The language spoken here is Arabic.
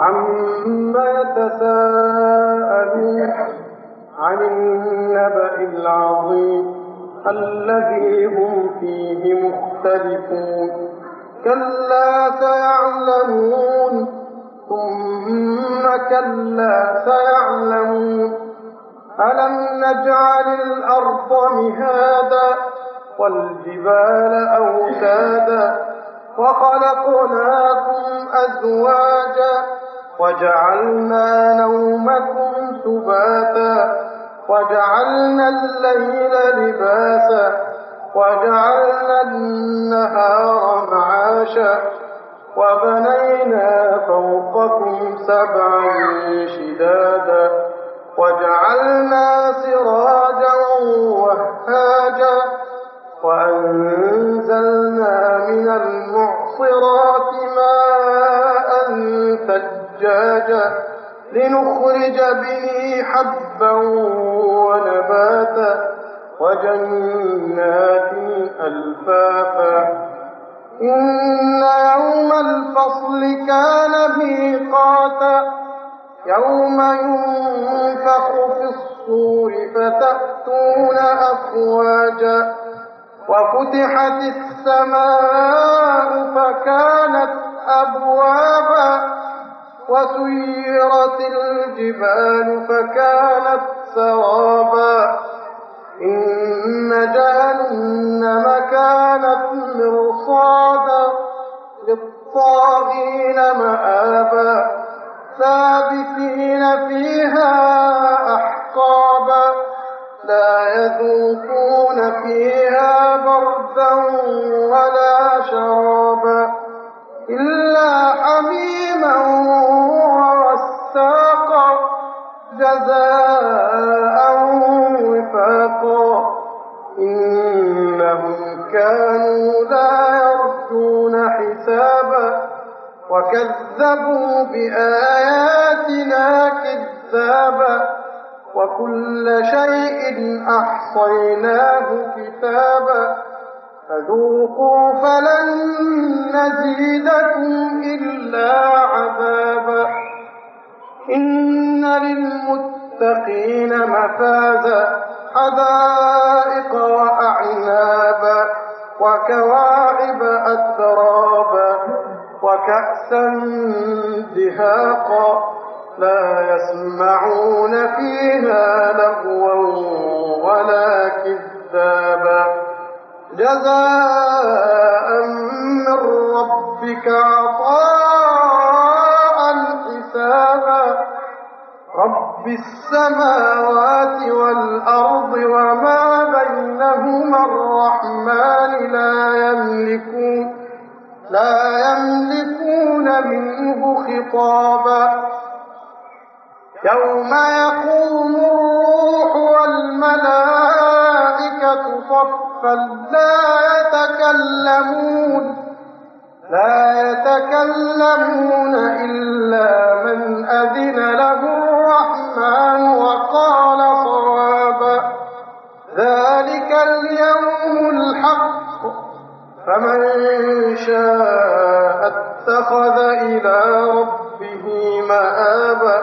عما يتساءلون عن النبأ العظيم الذي هم فيه مختلفون كلا سيعلمون ثم كلا سيعلمون ألم نجعل الأرض مهادا والجبال أوتادا وخلقناكم أزواجا وجعلنا نومكم سباتا وجعلنا الليل لباسا وجعلنا النهار معاشا وبنينا فوقكم سبعا شدادا وجعلنا سراجا وهاجا وأنزلنا من المعصرات ماء ثجاجا لنخرج به حبا ونباتا وجنات ألفافا إن يوم الفصل كان ميقاتا يوم ينفخ في الصور فتأتون أفواجا وفتحت السماء فكانت أبوابا وسيرت الجبال فكانت سرابا إن جهنم كانت مرصادا للطاغين مآبا ثابتين فيها أحقابا لا يذوقون فيها بردا ولا شرابا إلا حميما وغساقا جزاء وفاقا إنهم كانوا لا يرجون حسابا وكذبوا بآياتنا كذابا وكل شيء أحصيناه كتابا فذوقوا فلن نزيدكم إلا عذابا إن للمتقين مفازا حدائق وأعنابا وكواعب أترابا وكأسا دهاقا لا يسمعون فيها لغوا ولا كذابا جزاء من ربك عطاء حسابا رب السماوات والأرض وما بينهما الرحمن لا يملكون منه خطابا يوم يقوم الروح والملائكة صفا لا يتكلمون إلا من أذن له الرحمن وقال صوابا ذلك اليوم الحق فمن شاء اتخذ إلى ربه مآبا